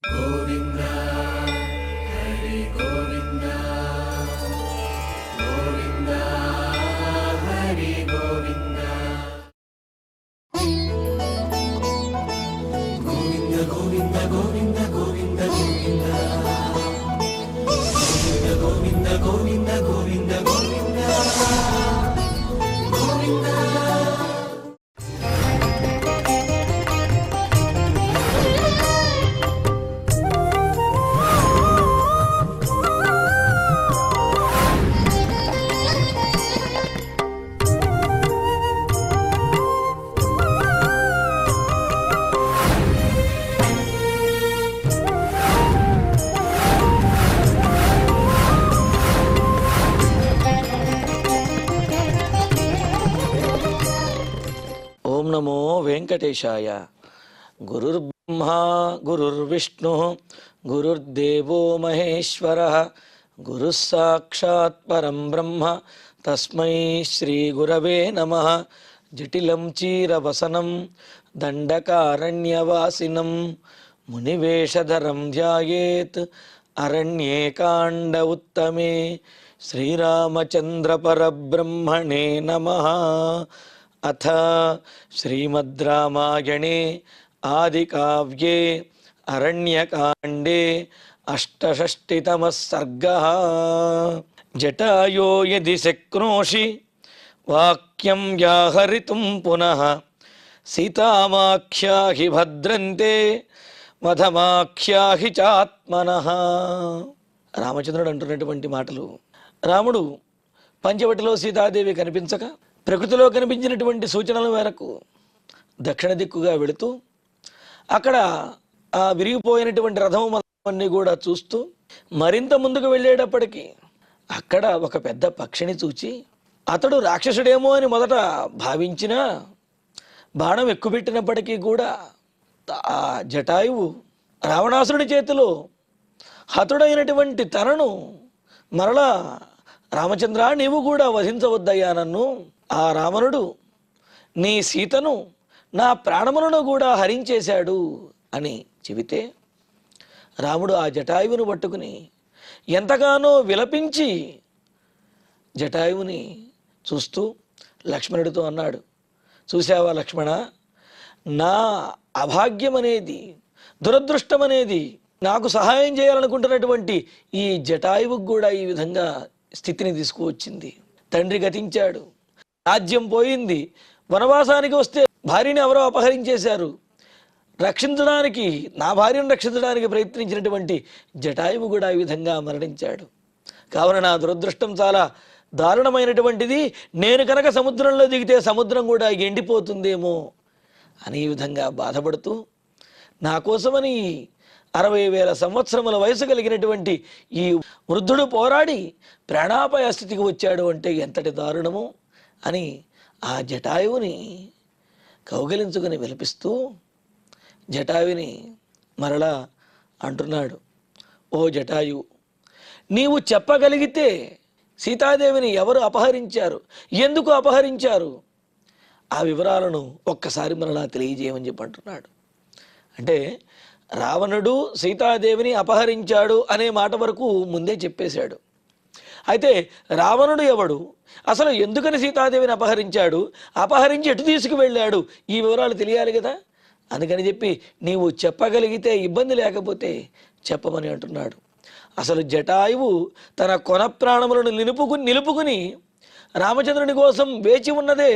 గోవింద హరి గోవింద గోవింద హరి గోవింద గోవింద గోవింద గోవింద గోవింద గోవింద గోవింద గోవింద గోవింద గోవింద గోవింద. ఓం నమో వెంకటేశాయ. గురుర్బ్రహ్మా గురుర్విష్ణు గురుర్దేవో మహేశ్వర గురుః సాక్షాత్ పరం బ్రహ్మ తస్మై శ్రీ గురవే నమః. జటిలం చీరవసనం దండకారణ్యవాసినం మునివేషధరం ధ్యాయేత్ అరణ్యే కాండ ఉత్తమే. శ్రీరామచంద్ర పరబ్రహ్మణే నమః. అథ శ్రీమద్ రామాయణే ఆదికావ్యే అరణ్యకాండే అష్టషష్టితమః సర్గః. జటాయో యది శక్నోషి వాక్యం వ్యాహరితుం పునః సీతామాఖ్యాహి భద్రంతే వధమాఖ్యాహి చాత్మనః. రామచంద్రుడు అంటున్నటువంటి మాటలు. రాముడు పంచవటిలో సీతాదేవి కనిపించక ప్రకృతిలో కనిపించినటువంటి సూచనల మేరకు దక్షిణ దిక్కుగా వెళుతూ అక్కడ ఆ విరిగిపోయినటువంటి రథములన్నీ కూడా చూస్తూ మరింత ముందుకు వెళ్ళేటప్పటికీ అక్కడ ఒక పెద్ద పక్షిని చూచి అతడు రాక్షసుడేమో అని మొదట భావించినా బాణం ఎక్కుపెట్టినప్పటికీ కూడా ఆ జటాయువు రావణాసురుడి చేతిలో హతుడైనటువంటి తనను మరలా రామచంద్ర నీవు కూడా వధించవద్దయ్యా నన్ను, ఆ రావణుడు నీ సీతను నా ప్రాణములను కూడా హరించేశాడు అని చెబితే రాముడు ఆ జటాయువును పట్టుకుని ఎంతగానో విలపించి జటాయువుని చూస్తూ లక్ష్మణుడితో అన్నాడు, చూసావా లక్ష్మణ, నా అభాగ్యం అనేది దురదృష్టం అనేది నాకు సహాయం చేయాలనుకుంటున్నటువంటి ఈ జటాయువుకు కూడా ఈ విధంగా స్థితిని తీసుకువచ్చింది. తండ్రి గతించాడు, రాజ్యం పోయింది, వనవాసానికి వస్తే భార్యని ఎవరో అపహరించేశారు, రక్షించడానికి నా భార్యను రక్షించడానికి ప్రయత్నించినటువంటి జటాయువు కూడా ఈ విధంగా మరణించాడు. కావున నా దురదృష్టం చాలా దారుణమైనటువంటిది, నేను కనుక సముద్రంలో దిగితే సముద్రం కూడా ఎండిపోతుందేమో అని ఈ విధంగా బాధపడుతూ నా కోసమని 60,000 సంవత్సరముల వయసు కలిగినటువంటి ఈ వృద్ధుడు పోరాడి ప్రాణాపాయ స్థితికి వచ్చాడు అంటే ఎంతటి దారుణము అని ఆ జటాయువుని కౌగిలించుకుని విలపిస్తూ జటాయువుని మరలా అంటున్నాడు, ఓ జటాయువు, నీవు చెప్పగలిగితే సీతాదేవిని ఎవరు అపహరించారు, ఎందుకు అపహరించారు, ఆ వివరాలను ఒక్కసారి మరలా తెలియజేయమని చెప్పి అంటున్నాడు. అంటే రావణుడు సీతాదేవిని అపహరించాడు అనే మాట వరకు ముందే చెప్పేశాడు. అయితే రావణుడు ఎవడు, అసలు ఎందుకని సీతాదేవిని అపహరించాడు, అపహరించి ఎటు తీసుకువెళ్ళాడు, ఈ వివరాలు తెలియాలి కదా. అందుకని చెప్పి నీవు చెప్పగలిగితే ఇబ్బంది లేకపోతే చెప్పమని అంటున్నాడు. అసలు జటాయువు తన కొన ప్రాణములను నిలుపుకుని రామచంద్రుని కోసం వేచి ఉన్నదే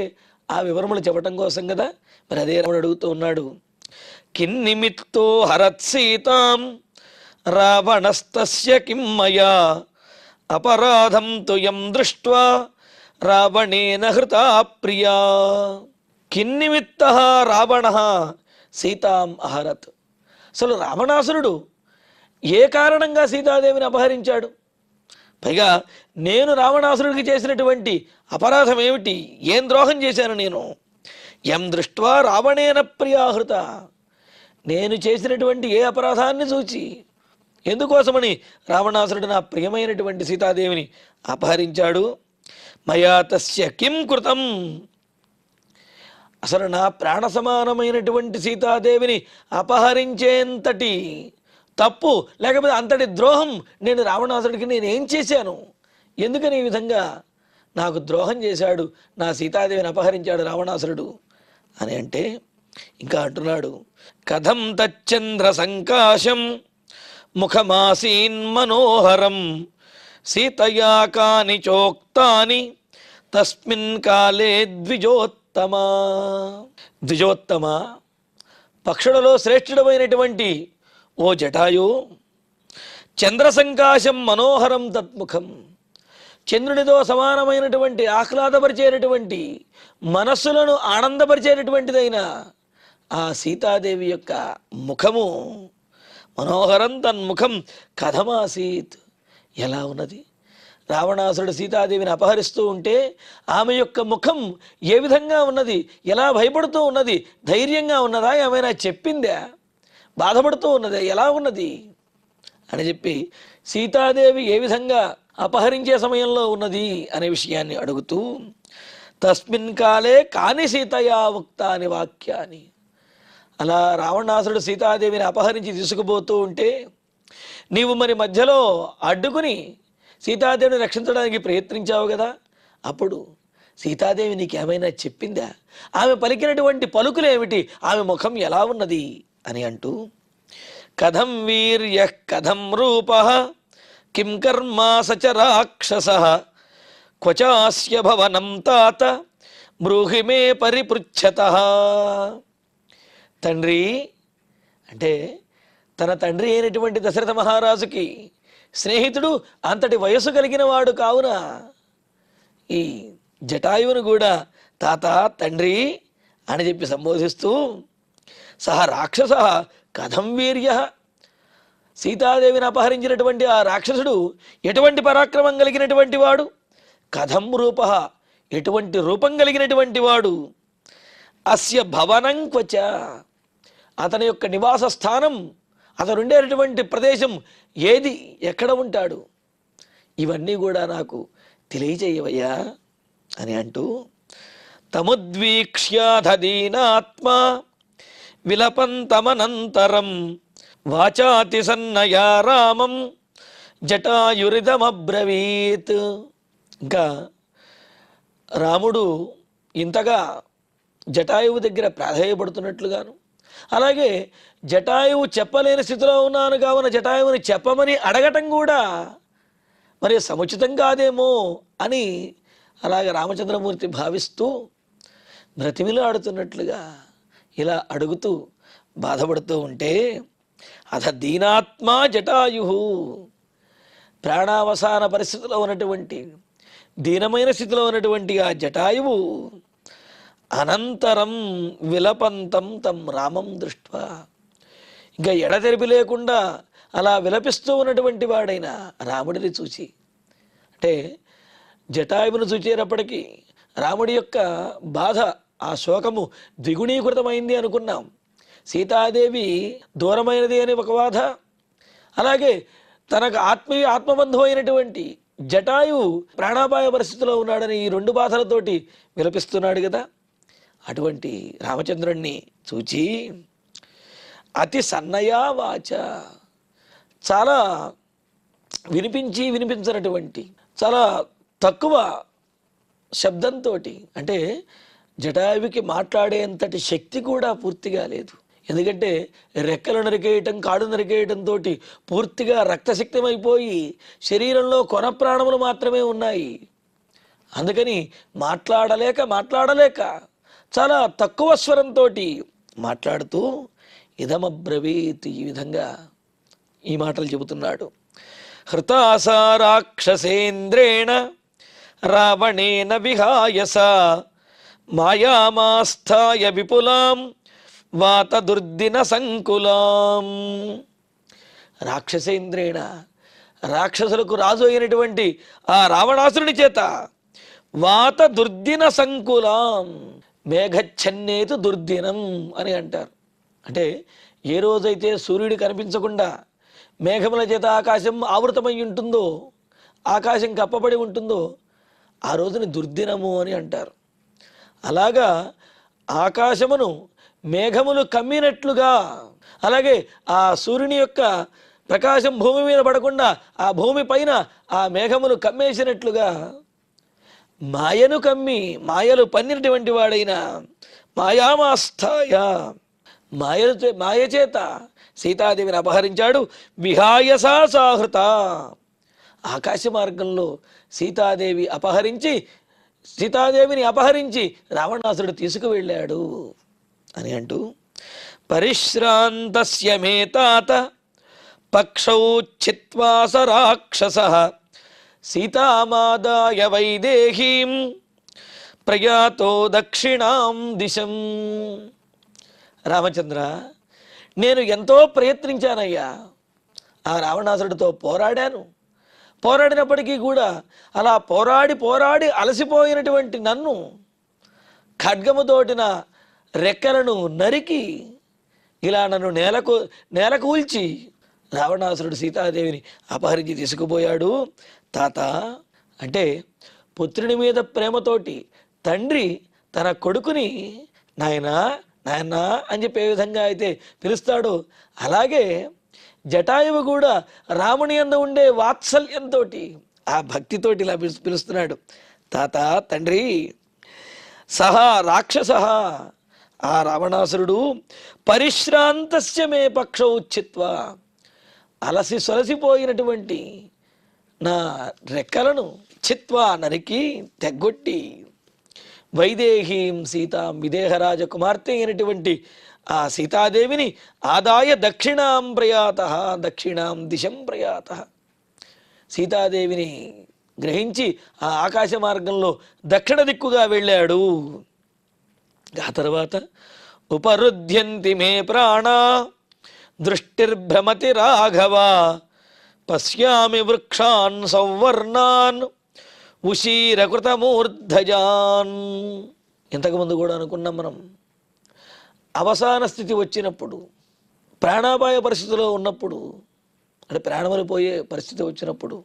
ఆ వివరములు చెప్పటం కోసం కదా. మరి అదే రావణుడు అడుగుతూ ఉన్నాడు, కిన్నిమిత్తో హరత్సీతాం రావణస్తస్య కిం మయా అపరాధం తుయం దృష్ట్వా రావణేన హృతా ప్రియా. కిన్నిమిత్తః రావణః సీతాం అహరత్. అసలు రావణాసురుడు ఏ కారణంగా సీతాదేవిని అపహరించాడు, పైగా నేను రావణాసురుడికి చేసినటువంటి అపరాధం ఏమిటి, ఏం ద్రోహం చేశాను నేను. యం దృష్ట్వా రావణేన ప్రియాహృత, నేను చేసినటువంటి ఏ అపరాధాన్ని చూచి ఎందుకోసమని రావణాసురుడు నా ప్రియమైనటువంటి సీతాదేవిని అపహరించాడు. మయా తస్య కిం కృతం, అసలు నా ప్రాణ సమానమైనటువంటి సీతాదేవిని అపహరించేంతటి తప్పు లేకపోతే అంతటి ద్రోహం నేను రావణాసుడికి నేను ఏం చేశాను, ఎందుకని ఈ విధంగా నాకు ద్రోహం చేశాడు, నా సీతాదేవిని అపహరించాడు రావణాసురుడు అని అంటే ఇంకా అంటున్నాడు, కథం తచ్చంద్ర సంకాశం ముఖమాసీన్ మనోహరం సీతయా కాని చోక్తాని తస్మిన్ కాలే ద్విజోత్తమా. ద్విజోత్తమ, పక్షులలో శ్రేష్ఠుడమైనటువంటి ఓ జటాయు, చంద్రసంకాశం మనోహరం తత్ముఖం, చంద్రునితో సమానమైనటువంటి ఆహ్లాదపరిచేటటువంటి మనస్సులను ఆనందపరిచేటటువంటిదైన ఆ సీతాదేవి యొక్క ముఖము, మనోహరం తన్ముఖం కథమాసీత్, ఎలా ఉన్నది? రావణాసురుడు సీతాదేవిని అపహరిస్తూ ఉంటే ఆమె యొక్క ముఖం ఏ విధంగా ఉన్నది, ఎలా భయపడుతూ ఉన్నది, ధైర్యంగా ఉన్నదా, ఏమైనా చెప్పిందా, బాధపడుతూ ఉన్నదా, ఎలా ఉన్నది అని చెప్పి సీతాదేవి ఏ విధంగా అపహరించే సమయంలో ఉన్నది అనే విషయాన్ని అడుగుతూ, తస్మిన్ కాలే కాని సీతయా ఉక్తాని వాక్యాన్ని, అలా రావణాసురుడు సీతాదేవిని అపహరించి తీసుకుపోతూ ఉంటే నీవు మరి మధ్యలో అడ్డుకుని సీతాదేవిని రక్షించడానికి ప్రయత్నించావు కదా, అప్పుడు సీతాదేవి నీకేమైనా చెప్పిందా, ఆమె పలికినటువంటి పలుకులు ఏమిటి, ఆమె ముఖం ఎలా ఉన్నది అని అంటూ, కథం వీర్య కథం రూప కిం కర్మా సచ రాక్షస క్వచాస్య భవనం తాత బ్రూహి మే పరిపృచ్ఛత. తండ్రి అంటే తన తండ్రి అయినటువంటి దశరథ మహారాజుకి స్నేహితుడు, అంతటి వయసు కలిగిన వాడు కావున ఈ జటాయువును కూడా తాత, తండ్రి అని చెప్పి సంబోధిస్తూ, సహ రాక్షస కథం వీర్య, సీతాదేవిని అపహరించినటువంటి ఆ రాక్షసుడు ఎటువంటి పరాక్రమం కలిగినటువంటి వాడు, కథం రూప ఎటువంటి రూపం కలిగినటువంటి వాడు, అస్య భవనం క్వచ అతని యొక్క నివాస స్థానం, అతను ఉండేటటువంటి ప్రదేశం ఏది, ఎక్కడ ఉంటాడు, ఇవన్నీ కూడా నాకు తెలియజేయవయ్యా అని అంటూ, తముద్వీక్ష్యాధీనాత్మ విలపంతమనంతరం వాచాతి సన్నయా రామం జటాయురిదమబ్రవీత్. ఇంకా రాముడు ఇంతగా జటాయువు దగ్గర ప్రాధేయపడుతున్నట్లుగాను, అలాగే జటాయువు చెప్పలేని స్థితిలో ఉన్నాను కావున జటాయువుని చెప్పమని అడగటం కూడా మరి సముచితం కాదేమో అని అలాగే రామచంద్రమూర్తి భావిస్తూ బ్రతిమిలాడుతున్నట్లుగా ఇలా అడుగుతూ బాధపడుతూ ఉంటే, అథ దీనాత్మా జటాయు, ప్రాణావసాన పరిస్థితిలో ఉన్నటువంటి దీనమైన స్థితిలో ఉన్నటువంటి ఆ జటాయువు అనంతరం విలపంతం తం రామం దృష్ట్వా, ఇంకా ఎడతెరిపి లేకుండా అలా విలపిస్తూ ఉన్నటువంటి వాడైన రాముడిని చూసి, అంటే జటాయువును చూచేటప్పటికీ రాముడి యొక్క బాధ, ఆ శోకము ద్విగుణీకృతమైంది అనుకున్నాం. సీతాదేవి దూరమైనది అని ఒక బాధ, అలాగే తనకు ఆత్మబంధువు అయినటువంటి జటాయువు ప్రాణాపాయ పరిస్థితిలో ఉన్నాడని ఈ రెండు బాధలతోటి విలపిస్తున్నాడు కదా. అటువంటి రామచంద్రుణ్ణి చూచి అతి సన్నయా వాచ, చాలా వినిపించినటువంటి చాలా తక్కువ శబ్దంతో, అంటే జటాయువుకి మాట్లాడేంతటి శక్తి కూడా పూర్తిగా లేదు. ఎందుకంటే రెక్కలు నరికేయటం, కాడు నరికేయటంతో పూర్తిగా రక్తశక్తమైపోయి శరీరంలో కొన ప్రాణములు మాత్రమే ఉన్నాయి. అందుకని మాట్లాడలేక చాలా తక్కువ స్వరంతో మాట్లాడుతూ ఇదమబ్రవీత్, ఈ విధంగా ఈ మాటలు చెబుతున్నాడు. హృతాసా రాక్షసేంద్రేణ రావణేన విహాయస మాయామాస్థాయ విపులాం వాత దుర్దిన సంకులాం. రాక్షసేంద్రేణ, రాక్షసులకు రాజు అయినటువంటి ఆ రావణాసురుని చేత వాత దుర్దిన సంకులాం, మేఘచ్ఛన్నేతు దుర్దినం అని అంటారు. అంటే ఏ రోజైతే సూర్యుడు కనిపించకుండా మేఘముల చేత ఆకాశం ఆవృతమై ఉంటుందో, ఆకాశం కప్పబడి ఉంటుందో, ఆ రోజుని దుర్దినము అని అంటారు. అలాగా ఆకాశమును మేఘములు కమ్మినట్లుగా, అలాగే ఆ సూర్యుని యొక్క ప్రకాశం భూమి మీద పడకుండా ఆ భూమి పైన ఆ మేఘములు కమ్మేసినట్లుగా మాయను కమ్మి మాయలు పన్నినటువంటి వాడైన మాయామాస్థాయ మాయ చేత సీతాదేవిని అపహరించాడు. విహాయసా సాహృత ఆకాశ మార్గంలో సీతాదేవిని అపహరించి రావణాసురుడు తీసుకువెళ్ళాడు అని అంటూ పరిశ్రాంతస్య మే తాత పక్షౌ చిత్వా స రాక్షసః సీతామాదాయ వైదేహీం ప్రయాతో దక్షిణాం దిశం. రామచంద్ర, నేను ఎంతో ప్రయత్నించానయ్యా, ఆ రావణాసురుడితో పోరాడినప్పటికీ కూడా అలా పోరాడి అలసిపోయినటువంటి నన్ను ఖడ్గముతోటిన రెక్కలను నరికి ఇలా నన్ను నేలకూల్చి రావణాసురుడు సీతాదేవిని అపహరించి తీసుకుపోయాడు. తాత అంటే పుత్రుని మీద ప్రేమతోటి తండ్రి తన కొడుకుని నాయనా నాయనా అని చెప్పే విధంగా అయితే పిలుస్తాడు, అలాగే జటాయువు కూడా రాముని యందు ఉండే వాత్సల్యంతో ఆ భక్తితోటి ఇలా పిలుస్తున్నాడు. తాత తండ్రి. సహా రాక్షస ఆ రావణాసురుడు పరిశ్రాంతస్య మే పక్షౌ చిత్వా అలసి సొలసిపోయినటువంటి నా రెక్కలను చిత్వా నరికి తెగ్గొట్టి వైదేహీం సీతాం విదేహరాజ కుమార్తె అయినటువంటి ఆ సీతాదేవిని ఆదాయ దక్షిణాం దిశం ప్రయాత సీతాదేవిని గ్రహించి ఆ ఆకాశ మార్గంలో దక్షిణ దిక్కుగా వెళ్ళాడు. ఆ తర్వాత ఉపరుధ్యంతి మే ప్రాణా దృష్టిర్భ్రమతి రాఘవ పశ్యామి వృక్షాన్ సౌవర్ణాన్ ఉషీరకృతమూర్ధజాన్. ఇంతకుముందు కూడా అనుకున్నాం మనం, అవసాన స్థితి వచ్చినప్పుడు, ప్రాణాపాయ పరిస్థితిలో ఉన్నప్పుడు, అంటే ప్రాణములు పోయే పరిస్థితి వచ్చినప్పుడు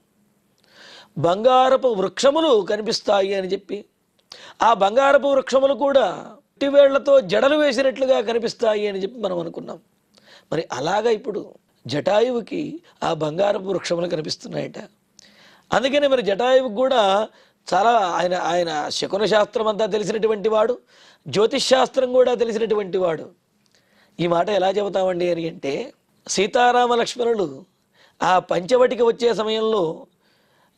బంగారపు వృక్షములు కనిపిస్తాయి అని చెప్పి, ఆ బంగారపు వృక్షములు కూడా వేళ్లతో జడలు వేసినట్లుగా కనిపిస్తాయి అని చెప్పి మనం అనుకున్నాం. మరి అలాగా ఇప్పుడు జటాయువుకి ఆ బంగారపు వృక్షములు కనిపిస్తున్నాయట. అందుకని మరి జటాయువుకి కూడా చాలా ఆయన శకున శాస్త్రం అంతా తెలిసినటువంటి వాడు, జ్యోతిష్ శాస్త్రం కూడా తెలిసినటువంటి వాడు. ఈ మాట ఎలా చెబుతామండి అని అంటే, సీతారామ లక్ష్మణులు ఆ పంచవటికి వచ్చే సమయంలో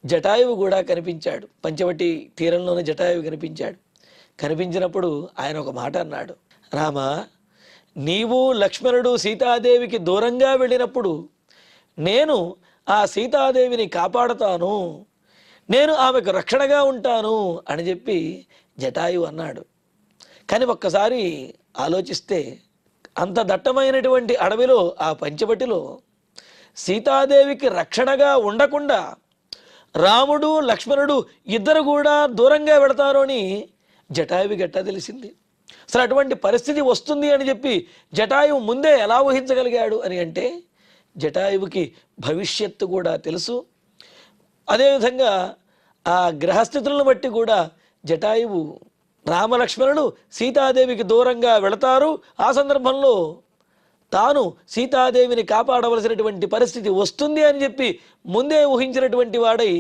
జటాయువు కూడా కనిపించాడు. పంచవటి తీరంలోనే జటాయువు కనిపించాడు. కనిపించినప్పుడు ఆయన ఒక మాట అన్నాడు, రామ, నీవు లక్ష్మణుడు సీతాదేవికి దూరంగా వెళ్ళినప్పుడు నేను ఆ సీతాదేవిని కాపాడుతాను, నేను ఆమెకు రక్షణగా ఉంటాను అని చెప్పి జటాయువు అన్నాడు. కానీ ఒక్కసారి ఆలోచిస్తే అంత దట్టమైనటువంటి అడవిలో ఆ పంచవటిలో సీతాదేవికి రక్షణగా ఉండకుండా రాముడు లక్ష్మణుడు ఇద్దరు కూడా దూరంగా వెళతారు అని జటాయువు గట్టా తెలిసింది. అసలు అటువంటి పరిస్థితి వస్తుంది అని చెప్పి జటాయువు ముందే ఎలా ఊహించగలిగాడు అని అంటే, జటాయువుకి భవిష్యత్తు కూడా తెలుసు. అదేవిధంగా ఆ గ్రహస్థితులను బట్టి కూడా జటాయువు రామలక్ష్మణుడు సీతాదేవికి దూరంగా వెళతారు, ఆ సందర్భంలో తాను సీతాదేవిని కాపాడవలసినటువంటి పరిస్థితి వస్తుంది అని చెప్పి ముందే ఊహించినటువంటి వాడై,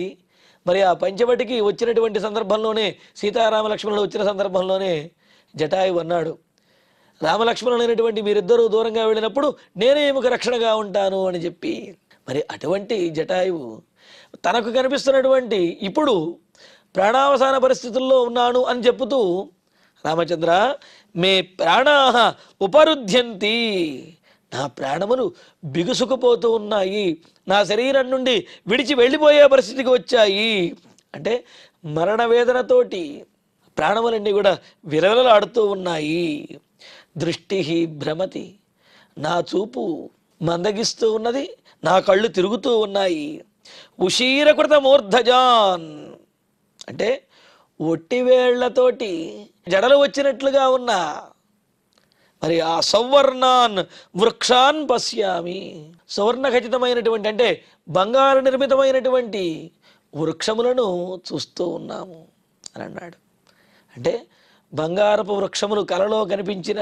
మరి ఆ పంచవటికి వచ్చినటువంటి సందర్భంలోనే, సీతారామ లక్ష్మణులు వచ్చిన సందర్భంలోనే జటాయువు అన్నాడు, రామలక్ష్మణులైనటువంటి మీరిద్దరూ దూరంగా వెళ్ళినప్పుడు నేనే ఈమెకు రక్షణగా ఉంటాను అని చెప్పి. మరి అటువంటి జటాయువు తనకు కనిపిస్తున్నటువంటి ఇప్పుడు ప్రాణావసాన పరిస్థితుల్లో ఉన్నాను అని చెప్పుతూ, రామచంద్ర మే ప్రాణాః ఉపరుధ్యంతి, నా ప్రాణములు బిగుసుకుపోతూ ఉన్నాయి, నా శరీరం నుండి విడిచి వెళ్ళిపోయే పరిస్థితికి వచ్చాయి. అంటే మరణ వేదనతోటి ప్రాణములన్నీ కూడా విలవిలలాడుతూ ఉన్నాయి. దృష్టి భ్రమతి, నా చూపు మందగిస్తూ ఉన్నది, నా కళ్ళు తిరుగుతూ ఉన్నాయి. ఉషీరకృత మూర్ధజాన్ అంటే ఒట్టివేళ్లతోటి జడలు వచ్చినట్లుగా ఉన్న మరి ఆ సౌవర్ణాన్ వృక్షాన్ పశ్యామి, సువర్ణ ఖచ్చితమైనటువంటి అంటే బంగారు నిర్మితమైనటువంటి వృక్షములను చూస్తూ ఉన్నాము అని అన్నాడు. అంటే బంగారపు వృక్షములు కలలో కనిపించిన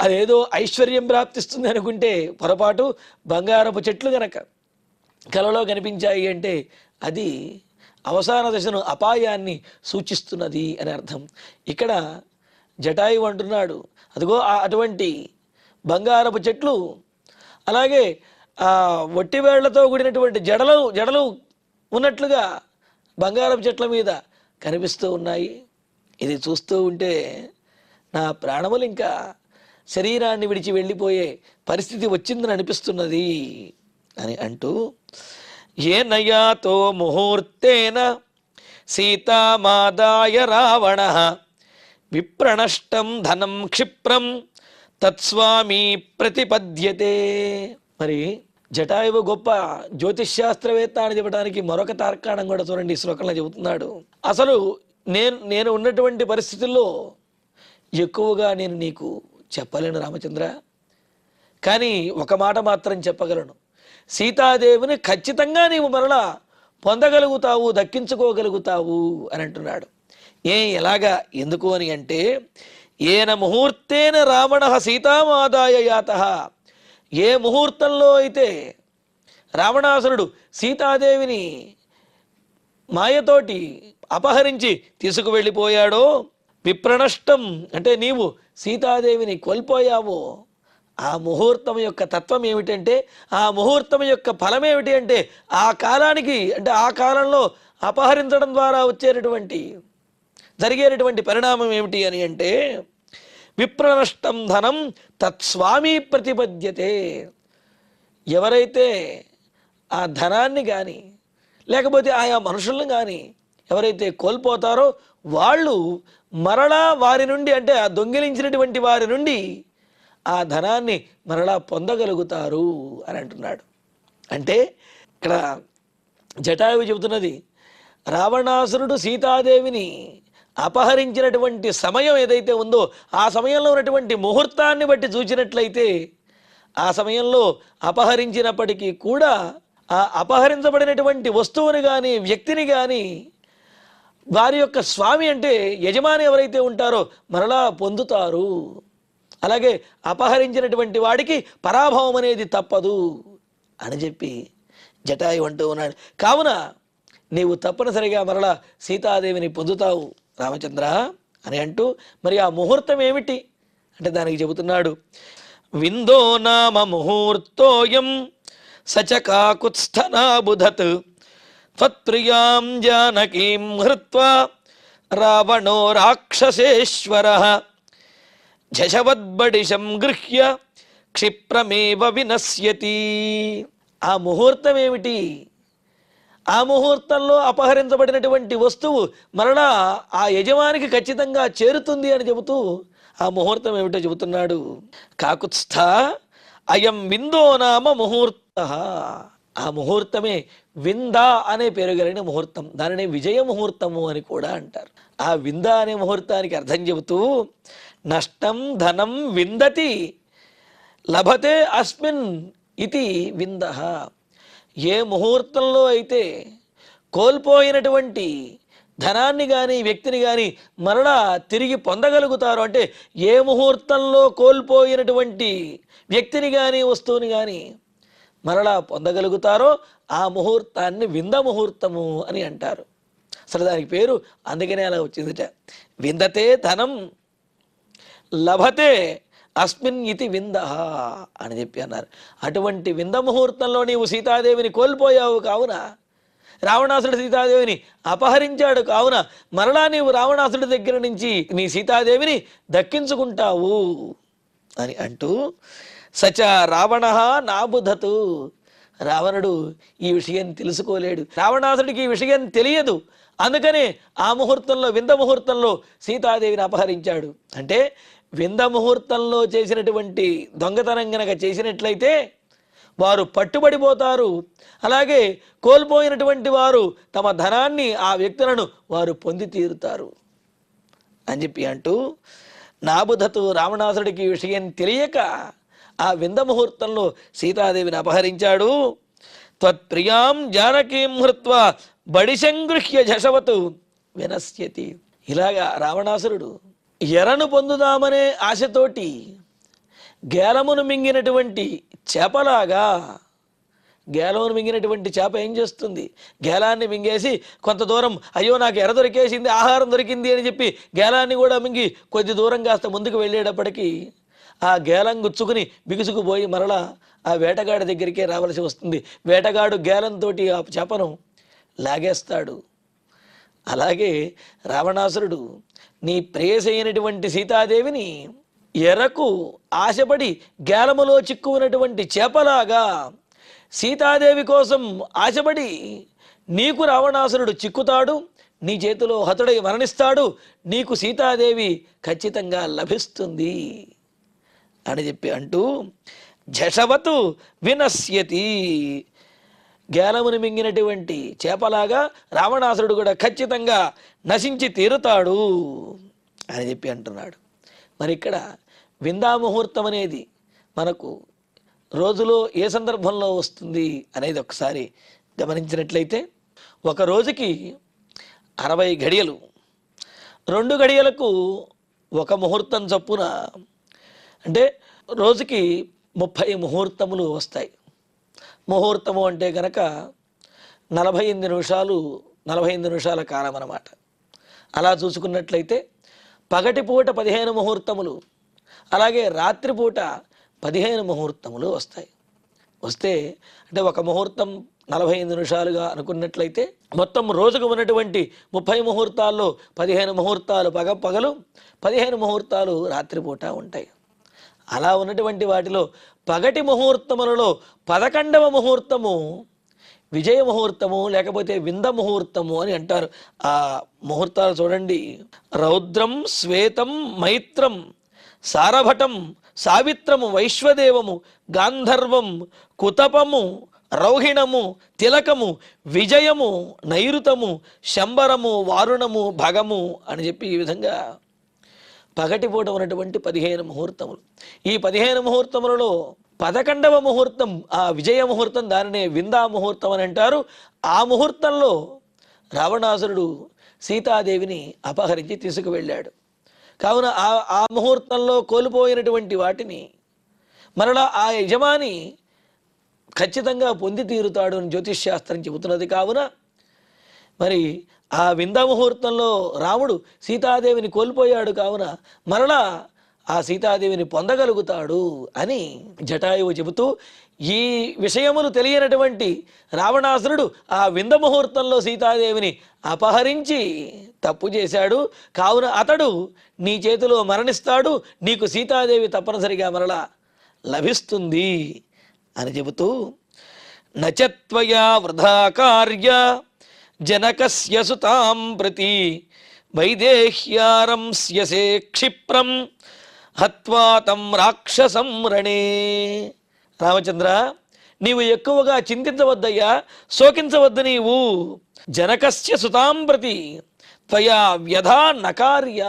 అదేదో ఐశ్వర్యం ప్రాప్తిస్తుంది అనుకుంటే పొరపాటు, బంగారపు చెట్లు గనక కలలో కనిపించాయి అంటే అది అవసాన దశను అపాయాన్ని సూచిస్తున్నది అని అర్థం. ఇక్కడ జటాయువు అంటున్నాడు, అదిగో అటువంటి బంగారపు చెట్లు, అలాగే వట్టివేళ్లతో కూడినటువంటి జడలు ఉన్నట్లుగా బంగారపు చెట్ల మీద కనిపిస్తూ ఉన్నాయి. ఇది చూస్తూ ఉంటే నా ప్రాణములు ఇంకా శరీరాన్ని విడిచి వెళ్ళిపోయే పరిస్థితి వచ్చిందని అనిపిస్తున్నది అని అంటూ, ఏనయాతో ముహూర్తేన సీతామాదాయ రావణ విప్రణష్టం ధనం క్షిప్రం తత్స్వామి ప్రతిపద్యతే. మరి జటాయువు గొప్ప జ్యోతిష్శాస్త్రవేత్త అని చెప్పడానికి మరొక తార్కాణం కూడా చూడండి, ఈ శ్లోకంలో చెబుతున్నాడు. అసలు నేను ఉన్నటువంటి పరిస్థితుల్లో ఎక్కువగా నేను నీకు చెప్పలేను రామచంద్ర, కానీ ఒక మాట మాత్రం చెప్పగలను, సీతాదేవిని ఖచ్చితంగా నీవు మరలా పొందగలుగుతావు, దక్కించుకోగలుగుతావు అని అంటున్నాడు. ఎలాగా, ఎందుకు అని అంటే, ఏన ముహూర్తేన రావణ సీతామాదాయ యాత, ఏ ముహూర్తంలో అయితే రావణాసురుడు సీతాదేవిని మాయతోటి అపహరించి తీసుకువెళ్ళిపోయాడో, విప్రణష్టం అంటే నీవు సీతాదేవిని కోల్పోయావో, ఆ ముహూర్తం యొక్క తత్వం ఏమిటంటే, ఆ ముహూర్తం యొక్క ఫలం ఏమిటి అంటే, ఆ కాలానికి అంటే ఆ కాలంలో అపహరించడం ద్వారా జరిగేటటువంటి పరిణామం ఏమిటి అని అంటే, విప్రనష్టం ధనం తత్స్వామి ప్రతిపద్యతే. ఎవరైతే ఆ ధనాన్ని కానీ లేకపోతే ఆయా మనుషులను కానీ ఎవరైతే కోల్పోతారో వాళ్ళు మరలా వారి నుండి అంటే ఆ దొంగిలించినటువంటి వారి నుండి ఆ ధనాన్ని మరలా పొందగలుగుతారు అని అంటున్నాడు. అంటే ఇక్కడ జటాయువు చెబుతున్నది, రావణాసురుడు సీతాదేవిని అపహరించినటువంటి సమయం ఏదైతే ఉందో ఆ సమయంలో ఉన్నటువంటి ముహూర్తాన్ని బట్టి చూసినట్లయితే, ఆ సమయంలో అపహరించినప్పటికీ కూడా ఆ అపహరించబడినటువంటి వస్తువుని కానీ వ్యక్తిని కానీ వారి యొక్క స్వామి అంటే యజమాని ఎవరైతే ఉంటారో మరలా పొందుతారు. అలాగే అపహరించినటువంటి వాడికి పరాభవం అనేది తప్పదు అని చెప్పి జటాయు అంటూ ఉన్నాడు. కావున నీవు తప్పనిసరిగా మరలా సీతాదేవిని పొందుతావు రామచంద్ర అని అంటూ, మరి ఆ ముహూర్తం ఏమిటి అంటే దానికి చెబుతున్నాడు, విందో నామ ముహూర్తోయం సచకాకుత్స్థనాబుధత్ త్వత్ప్రియాం జానకీం హృత్వా రావణో రాక్షసేశ్వరః ఝషవద్బడిశం గృహ్య క్షిప్రమేవ వినశ్యతి. ఆ ముహూర్తం ఏమిటి? ఆ ముహూర్తంలో అపహరించబడినటువంటి వస్తువు మరలా ఆ యజమానికి ఖచ్చితంగా చేరుతుంది అని చెబుతూ ఆ ముహూర్తం ఏమిటో చెబుతున్నాడు. కాకుత్స్థ అయం విందో నామ ముహూర్త. ఆ ముహూర్తమే వింద అనే పేరు కలిగిన ముహూర్తం. దానిని విజయ ముహూర్తము అని కూడా అంటారు. ఆ వింద అనే ముహూర్తానికి అర్థం చెబుతూ, నష్టం ధనం విందతి లభతే అస్మిన్ ఇది వింద. ఏ ముహూర్తంలో అయితే కోల్పోయినటువంటి ధనాన్ని కానీ వ్యక్తిని కానీ మరలా తిరిగి పొందగలుగుతారు, అంటే ఏ ముహూర్తంలో కోల్పోయినటువంటి వ్యక్తిని కానీ వస్తువుని కానీ మరలా పొందగలుగుతారో ఆ ముహూర్తాన్ని వింద ముహూర్తము అని అంటారు. అసలు దానికి పేరు అందుకనే అలా వచ్చిందిట. విందతే ధనం లభతే అస్మిన్ ఇది వింద అని చెప్పి అన్నారు. అటువంటి వింద ముహూర్తంలో నీవు సీతాదేవిని కోల్పోయావు కావున, రావణాసుడు సీతాదేవిని అపహరించాడు కావున మరలా నీవు రావణాసుడి దగ్గర నుంచి నీ సీతాదేవిని దక్కించుకుంటావు అని అంటూ, సచ రావణ నాబుధతు. రావణుడు ఈ విషయం తెలుసుకోలేడు, రావణాసుడికి ఈ విషయం తెలియదు. అందుకనే ఆ ముహూర్తంలో వింద ముహూర్తంలో సీతాదేవిని అపహరించాడు. అంటే వింద ముహూర్తంలో చేసినటువంటి దొంగతనం గనక చేసినట్లయితే వారు పట్టుబడిపోతారు. అలాగే కోల్పోయినటువంటి వారు తమ ధనాన్ని ఆ వ్యక్తులను వారు పొంది తీరుతారు అని చెప్పి అంటూ, నాబుధతు రావణాసుడికి ఈ విషయం తెలియక ఆ వింద ముహూర్తంలో సీతాదేవిని అపహరించాడు. త్వత్ప్రియాం జానకీం హృత్వా బడిశంగృహ్య జశవతు వినశ్యతి. ఇలాగా రావణాసురుడు ఎరను పొందుదామనే ఆశతోటి గేలమును మింగినటువంటి చేపలాగా గేలమును మింగినటువంటి చేప ఏం చేస్తుంది? గేలాన్ని మింగేసి కొంత దూరం అయ్యో నాకు ఎర దొరికేసింది, ఆహారం దొరికింది అని చెప్పి గేలాన్ని కూడా మింగి కొద్ది దూరం కాస్త ముందుకు వెళ్ళేటప్పటికీ ఆ గేలం గుచ్చుకుని బిగుసుకుపోయి మరలా ఆ వేటగాడి దగ్గరికే రావాల్సి వస్తుంది. వేటగాడు గేలంతో ఆ చేపను లాగేస్తాడు. అలాగే రావణాసురుడు నీ ప్రేయసి అయినటువంటి సీతాదేవిని ఎరకు ఆశపడి గేలములో చిక్కున్నటువంటి చేపలాగా సీతాదేవి కోసం ఆశపడి నీకు రావణాసురుడు చిక్కుతాడు, నీ చేతిలో హతుడై మరణిస్తాడు, నీకు సీతాదేవి ఖచ్చితంగా లభిస్తుంది అని చెప్పి అంటూ జషవతు వినశ్యతి, గేలమును మింగినటువంటి చేపలాగా రావణాసురుడు కూడా ఖచ్చితంగా నశించి తీరుతాడు అని చెప్పి అంటున్నాడు. మరి ఇక్కడ విందాముహూర్తం అనేది మనకు రోజులో ఏ సందర్భంలో వస్తుంది అనేది ఒకసారి గమనించినట్లయితే, ఒక రోజుకి 60 గడియలు, 2 గడియలకు ఒక ముహూర్తం చొప్పున, అంటే రోజుకి 30 ముహూర్తములు వస్తాయి. ముహూర్తము అంటే కనుక 48 నిమిషాలు, 45 నిమిషాల కాలం అన్నమాట. అలా చూసుకున్నట్లయితే పగటిపూట 15 ముహూర్తములు, అలాగే రాత్రిపూట 15 ముహూర్తములు వస్తాయి. వస్తే అంటే ఒక ముహూర్తం 45 నిమిషాలుగా అనుకున్నట్లయితే మొత్తం రోజుకు ఉన్నటువంటి 30 ముహూర్తాల్లో 15 ముహూర్తాలు పగలు, 15 ముహూర్తాలు రాత్రిపూట ఉంటాయి. అలా ఉన్నటువంటి వాటిలో పగటి ముహూర్తములలో 11వ ముహూర్తము విజయ ముహూర్తము, లేకపోతే వింద ముహూర్తము అని అంటారు. ఆ ముహూర్తాలు చూడండి. రౌద్రం, శ్వేతం, మైత్రం, సారభటం, సావిత్రము, వైశ్వదేవము, గాంధర్వం, కుతపము, రౌహిణము, తిలకము, విజయము, నైరుతము, శంబరము, వారుణము, భగము అని చెప్పి ఈ విధంగా పగటిపూట ఉన్నటువంటి 15 ముహూర్తములు. ఈ 15 ముహూర్తములలో 11వ ముహూర్తం ఆ విజయ ముహూర్తం, దానినే విందా ముహూర్తం అని అంటారు. ఆ ముహూర్తంలో రావణాసురుడు సీతాదేవిని అపహరించి తీసుకువెళ్ళాడు. కావున ఆ ముహూర్తంలో కోల్పోయినటువంటి వాటిని మరలా ఆ యజమాని ఖచ్చితంగా పొంది తీరుతాడు అని జ్యోతిష్ శాస్త్రం చెబుతున్నది. కావున మరి ఆ వింద ముహూర్తంలో రాముడు సీతాదేవిని కోల్పోయాడు, కావున మరలా ఆ సీతాదేవిని పొందగలుగుతాడు అని జటాయువు చెబుతూ, ఈ విషయములు తెలియనటువంటి రావణాసురుడు ఆ వింద ముహూర్తంలో సీతాదేవిని అపహరించి తప్పు చేశాడు. కావున అతడు నీ చేతిలో మరణిస్తాడు, నీకు సీతాదేవి తప్పనిసరిగా మరలా లభిస్తుంది అని చెబుతూ, నచత్వయా వృధా కార్య జనకస్య సుతాం ప్రతి వైదేహ్యారంస్యసే క్షిప్రం హత్వా తం రాక్షసం రణే. రామచంద్ర, నీవు ఎక్కువగా చింతించవద్దయ్యా, శోకించవద్దు. నీవు జనకస్య సుతాం ప్రతి త్వయా వ్యధా నకార్య,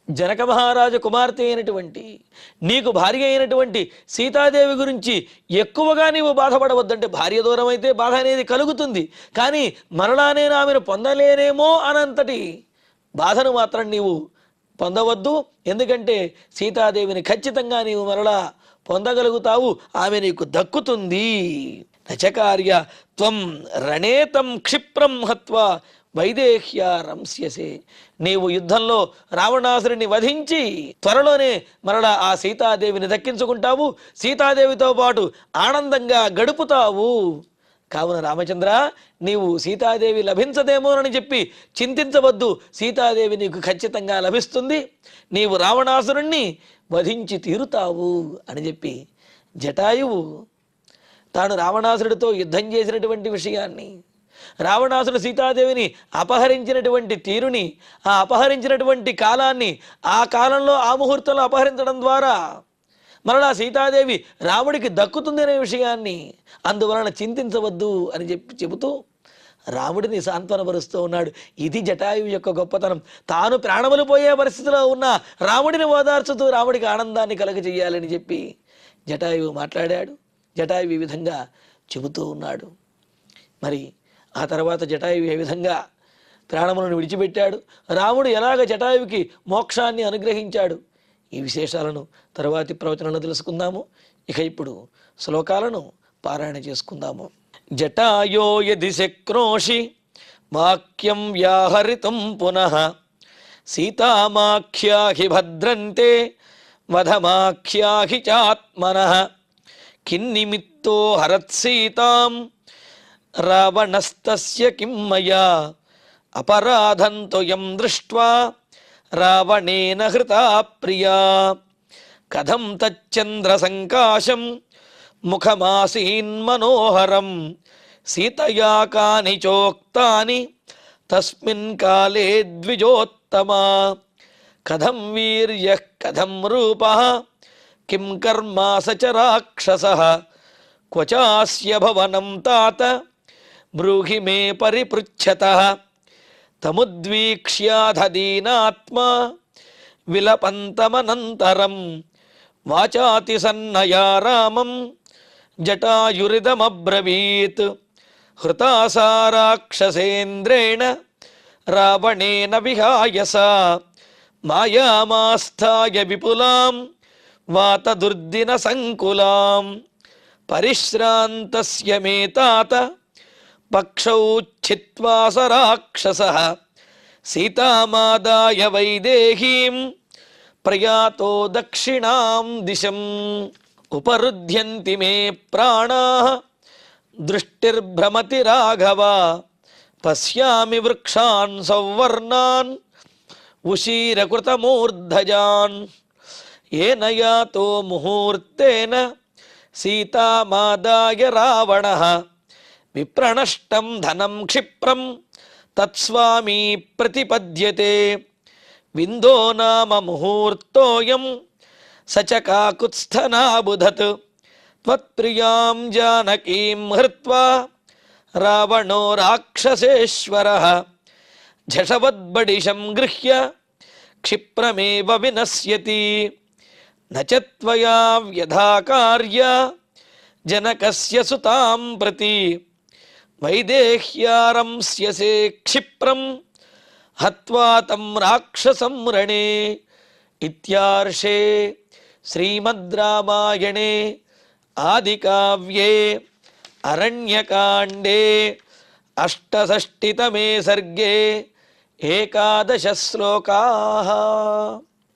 జనక మహారాజు కుమార్తె అయినటువంటి నీకు భార్య అయినటువంటి సీతాదేవి గురించి ఎక్కువగా నీవు బాధపడవద్దంటే, భార్య దూరం అయితే బాధ అనేది కలుగుతుంది, కానీ మరలా నేను ఆమెను పొందలేనేమో అనంతటి బాధను మాత్రం నీవు పొందవద్దు. ఎందుకంటే సీతాదేవిని ఖచ్చితంగా నీవు మరలా పొందగలుగుతావు, ఆమె నీకు దక్కుతుంది. నచకార్య త్వం రణేతం క్షిప్రం హత్వా వైదేహ్య రంస్యసే, నీవు యుద్ధంలో రావణాసురుని వధించి త్వరలోనే మరలా ఆ సీతాదేవిని దక్కించుకుంటావు, సీతాదేవితో పాటు ఆనందంగా గడుపుతావు. కావున రామచంద్ర, నీవు సీతాదేవి లభించదేమోనని చెప్పి చింతించవద్దు, సీతాదేవి నీకు ఖచ్చితంగా లభిస్తుంది, నీవు రావణాసురుణ్ణి వధించి తీరుతావు అని చెప్పి జటాయువు తాను రావణాసురుడితో యుద్ధం చేసినటువంటి విషయాన్ని, రావణాసుడు సీతాదేవిని అపహరించినటువంటి తీరుని, ఆ అపహరించినటువంటి కాలాన్ని, ఆ కాలంలో ఆ ముహూర్తంలో అపహరించడం ద్వారా మరలా సీతాదేవి రాముడికి దక్కుతుంది అనే విషయాన్ని, అందువలన చింతించవద్దు అని చెబుతూ రాముడిని సాంత్వనపరుస్తూ ఉన్నాడు. ఇది జటాయువు యొక్క గొప్పతనం. తాను ప్రాణములు పోయే పరిస్థితిలో ఉన్న రాముడిని ఓదార్చుతూ రాముడికి ఆనందాన్ని కలుగజేయాలని చెప్పి జటాయువు మాట్లాడాడు. జటాయువు ఈ విధంగా చెబుతూ ఉన్నాడు. మరి ఆ తర్వాత జటాయువు ఏ విధంగా ప్రాణములను విడిచిపెట్టాడు, రాముడు ఎలాగ జటాయువుకి మోక్షాన్ని అనుగ్రహించాడు, ఈ విశేషాలను తరువాతి ప్రవచనంలో తెలుసుకుందాము. ఇక ఇప్పుడు శ్లోకాలను పారాయణ చేసుకుందాము. జటాయో యది శక్నోషి వాక్యం వ్యాహరితుం పునః సీతామాఖ్యాహి భద్రంతే వధమాఖ్యాహి చాత్మనః కిన్నిమిత్తో హరత్సీతాం రావణస్తస్య కిం మయా అపరాధంతో యం దృష్ట్వా రావణేన హృతా ప్రియా కథం తచ్చంద్రసంకాశం ముఖమాసీన్మనోహరం సీతయా కాని చోక్తాని తస్మిన్ కాలే ద్విజోత్తమా కథం వీర్యః కథం రూపః కిం కర్మ స చ రాక్షసః క్వచాస్య భవనం తాత బ్రూహి మే పరిపృచ్ఛతః తముద్వీక్ష్యాధదీనాత్మా విలపంతమనంతరం వాచాతి సన్నయా రామం జటాయురిదమబ్రవీత్ హృతా రాక్షసేంద్రేణ రావణేన విహాయ సా మాయామాస్థాయ విపులాం వాతదుర్దిన సంకులాం పరిశ్రాంతస్య మే తాత పక్షౌ ఛిత్వా స రాక్షసః సీతామాదాయ వైదేహీం ప్రయాతో దక్షిణాం దిశం ఉపరుధ్యంతి మే ప్రాణాః దృష్టిర్భ్రమతి రాఘవ పశ్యామి వృక్షాన్ సౌవర్ణాన్ ఉషీరకృతమూర్ధజాన్ ఏన యాతో ముహూర్తేన సీతామాదాయ రావణః విప్రణష్టం ధనం క్షిప్రం తత్స్వామీ ప్రతిపద్యతే విందో నామ ముహూర్తోయం సచ కాకుత్స్థనాబుధత్ త్వత్ప్రియాం జానకీం హృత్వా రావణో రాక్షసేశ్వరః ఝషవద్బడిశం గృహ్య క్షిప్రమేవ వినశ్యతి న చ త్వయా వ్యధా కార్య జనకస్య సుతాం ప్రతి వైదేహ్యారంస్యసే క్షిప్రం హత్వా తం రాక్షసం రణే. ఇత్యార్షే శ్రీమద్ రామాయణే ఆదికావ్యే అరణ్యకాండే అష్టషష్టితమే సర్గే ఏకాదశ శ్లోకాః.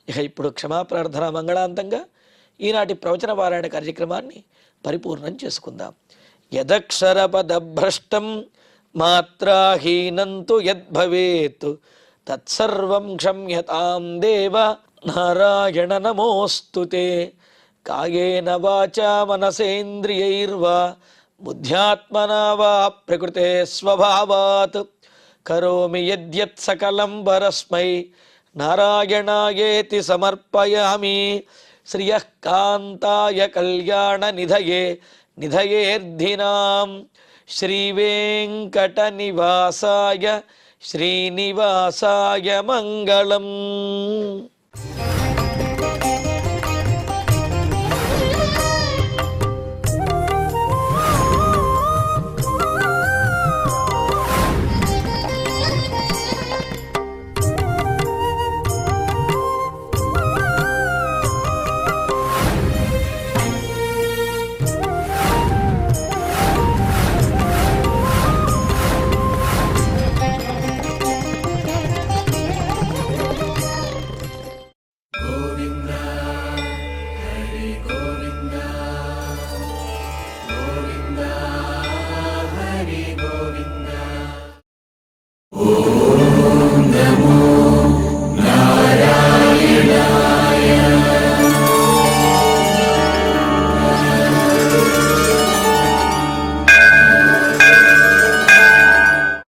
ఇక ఇప్పుడు క్షమాప్రార్థన మంగళాంతంగా ఈనాటి ప్రవచన పారాయణ కార్యక్రమాన్ని పరిపూర్ణం చేసుకుందాం. యదక్షరపదభ్రష్టం మాత్రాహీనం తు యద్భవేత్ తత్సర్వం క్షమ్యతాం దేవ నారాయణ నమోస్తుతే. కాయేన వాచా మనసేంద్రియైర్వా బుద్ధ్యాత్మనా వా ప్రకృతే స్వభావాత్ కరోమి యద్యత్ సకలం పరస్మై నారాయణాయేతి సమర్పయామి. శ్రియః కాంతాయ కళ్యాణ నిధయే నిధయేర్ధినాం శ్రీవేంకటనివాసాయ శ్రీనివాసాయ మంగళం. ఓం నమో